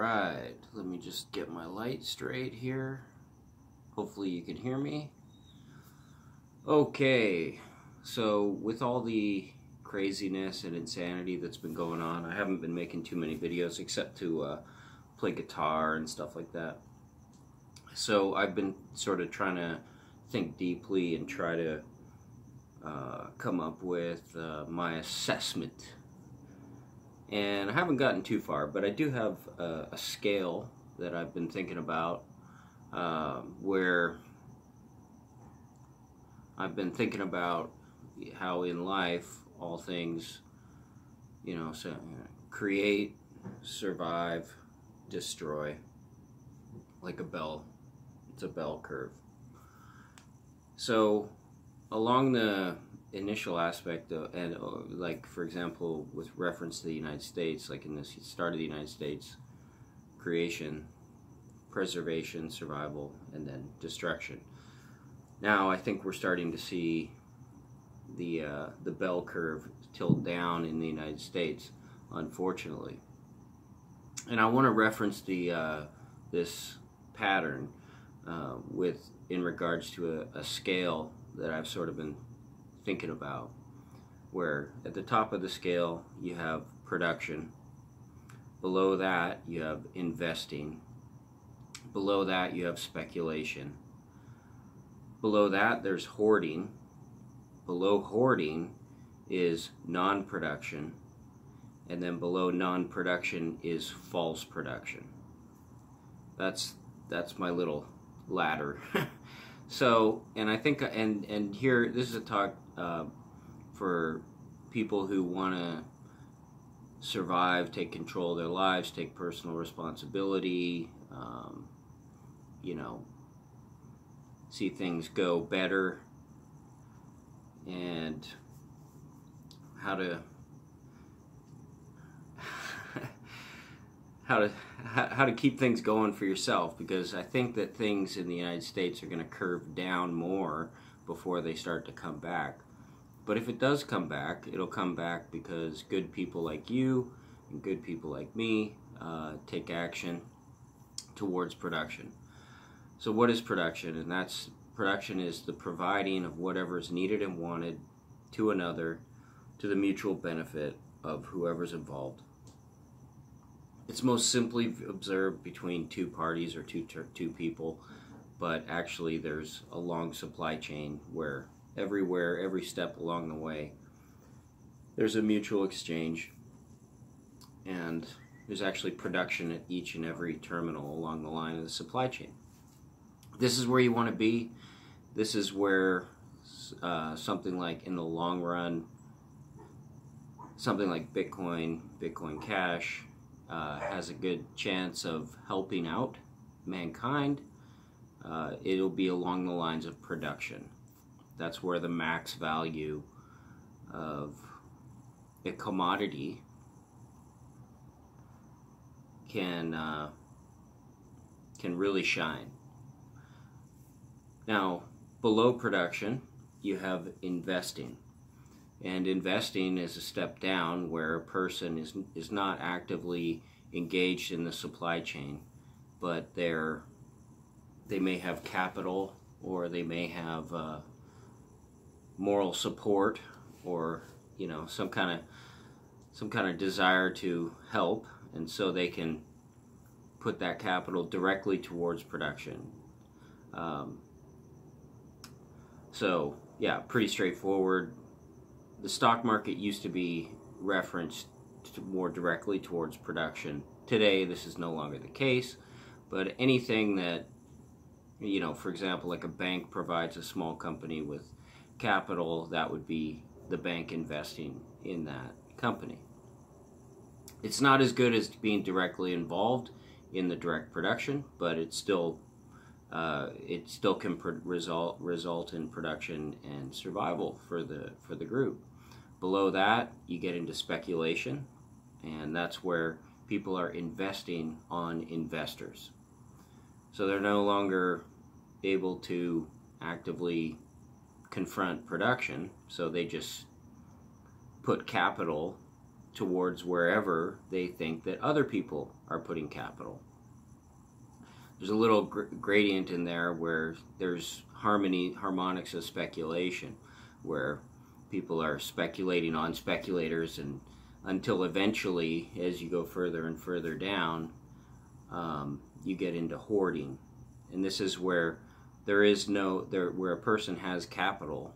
Alright, let me just get my light straight here. Hopefully you can hear me. Okay, so with all the craziness and insanity that's been going on, I haven't been making too many videos except to play guitar and stuff like that. So I've been sort of trying to think deeply and try to come up with my assessment. And I haven't gotten too far, but I do have a scale that I've been thinking about where I've been thinking about how in life all things, so create, survive, destroy, like a bell. It's a bell curve. So along the initial aspect and like for example with reference to the United States, like in the start of the United States, creation, preservation, survival, and then destruction. Now I think we're starting to see the bell curve tilt down in the United States, unfortunately. And I want to reference the this pattern in regards to a scale that I've sort of been thinking about, where at the top of the scale you have production, below that you have investing, below that you have speculation, below that there's hoarding, below hoarding is non-production, and then below non-production is false production. That's my little ladder. So, and I think, and here, this is a talk for people who want to survive, take control of their lives, take personal responsibility, see things go better, and how to keep things going for yourself, because I think that things in the United States are going to curve down more before they start to come back. But if it does come back, it'll come back because good people like you and good people like me take action towards production. So what is production? And production is the providing of whatever is needed and wanted to another, to the mutual benefit of whoever's involved. It's most simply observed between two parties or two people, but actually there's a long supply chain where everywhere, every step along the way, there's a mutual exchange, and there's actually production at each and every terminal along the line of the supply chain. This is where you want to be. This is where something like, in the long run, something like BitcoinCash has a good chance of helping out mankind. It'll be along the lines of production. That's where the max value of a commodity can really shine. Now, below production, you have investing. And investing is a step down, where a person is not actively engaged in the supply chain, but they may have capital, or they may have moral support, or some kind of desire to help, and so they can put that capital directly towards production. So yeah, pretty straightforward. The stock market used to be referenced more directly towards production. Today, this is no longer the case, but anything that, for example, like a bank provides a small company with capital, that would be the bank investing in that company. It's not as good as being directly involved in the direct production, but it still can result in production and survival for the group. Below that, you get into speculation, and that's where people are investing on investors. So they're no longer able to actively confront production, so they just put capital towards wherever they think that other people are putting capital. There's a little gradient in there where there's harmonics of speculation, where people are speculating on speculators, and until eventually, as you go further and further down, you get into hoarding. And this is where where a person has capital,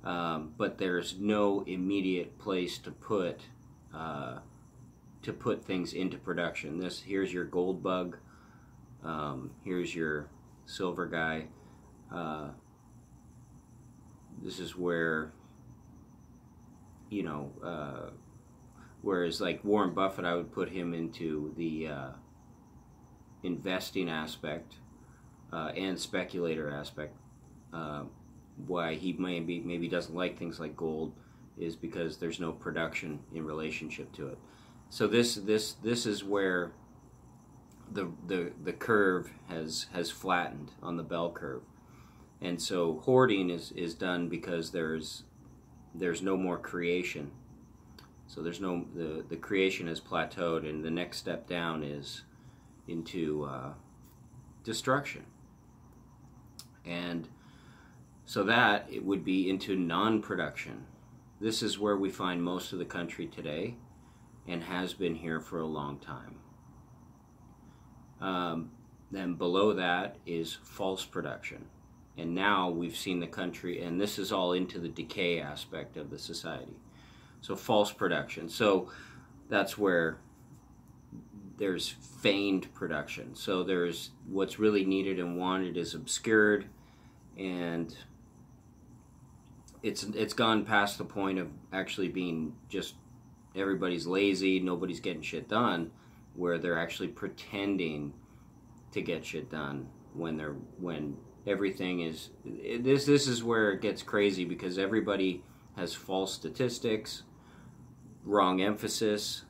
but there's no immediate place to put things into production. Here's your gold bug, here's your silver guy. This is where, whereas like Warren Buffett, I would put him into the investing aspect and speculator aspect. Why he maybe doesn't like things like gold is because there's no production in relationship to it. So this is where the curve has flattened on the bell curve. And so hoarding is done because there's no more creation. So there's the creation has plateaued, and the next step down is into destruction. And so that it would be into non-production. This is where we find most of the country today, and has been here for a long time. Then below that is false production. And now we've seen the country, and this is all into the decay aspect of the society. So false production. So that's where there's feigned production. So there's what's really needed and wanted is obscured, and it's gone past the point of actually being just everybody's lazy, nobody's getting shit done, where they're actually pretending to get shit done when everything is this is where it gets crazy, because everybody has false statistics, wrong emphasis,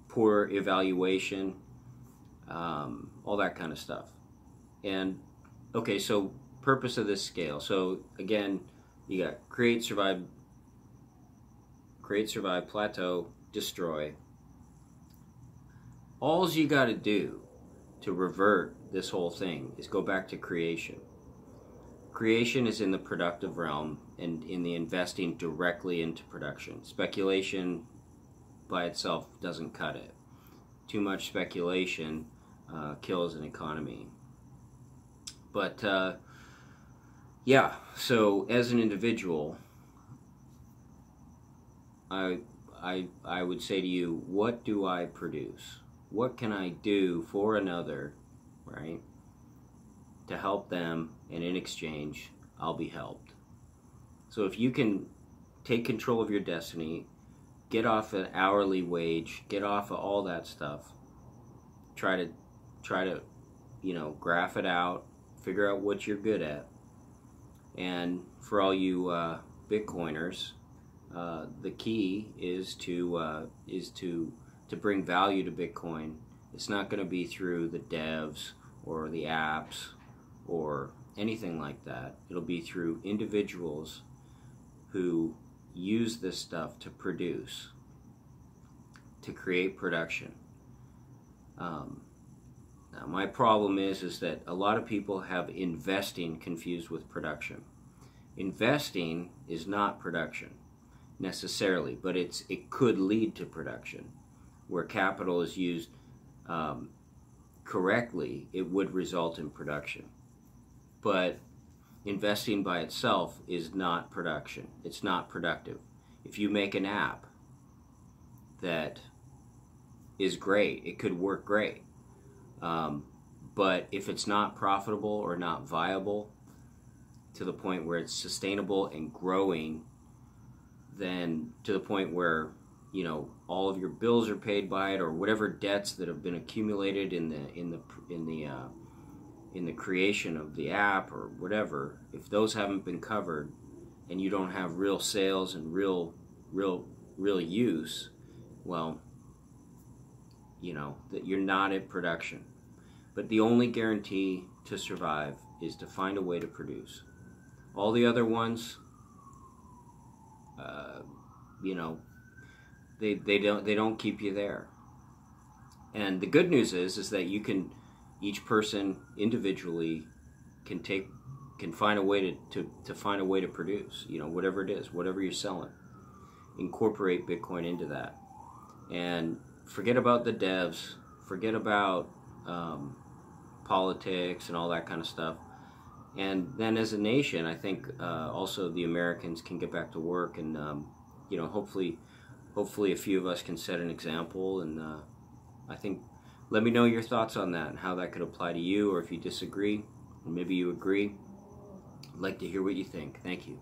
poor evaluation, all that kind of stuff. And okay, so purpose of this scale. So again, you got create, survive, plateau, destroy. All you got to do to revert this whole thing is go back to creation. Creation is in the productive realm and in the investing directly into production. Speculation by itself doesn't cut it. Too much speculation kills an economy. But yeah, so as an individual, I would say to you, what do I produce? What can I do for another, right, to help them, and in exchange, I'll be helped. So if you can take control of your destiny, get off an hourly wage, get off of all that stuff, try to graph it out, figure out what you're good at. And for all you Bitcoiners, the key is to bring value to Bitcoin. It's not going to be through the devs or the apps or anything like that. It'll be through individuals who use this stuff to produce, to create production. Now my problem is that a lot of people have investing confused with production. Investing is not production necessarily, but it could lead to production. Where capital is used correctly, it would result in production. But investing by itself is not production. It's not productive. If you make an app that is great, it could work great. But if it's not profitable or not viable to the point where it's sustainable and growing, then to the point where all of your bills are paid by it, or whatever debts that have been accumulated in the creation of the app or whatever, if those haven't been covered and you don't have real sales and real use, well, that you're not at production. But the only guarantee to survive is to find a way to produce. All the other ones, they don't keep you there. And the good news is that you can, each person individually can find a way to find a way to produce, you know, whatever it is, whatever you're selling. Incorporate Bitcoin into that, and forget about the devs, forget about politics and all that kind of stuff. And then as a nation, I think also the Americans can get back to work, and you know, hopefully a few of us can set an example. And I think, let me know your thoughts on that and how that could apply to you, or if you disagree, or maybe you agree. I'd like to hear what you think. Thank you.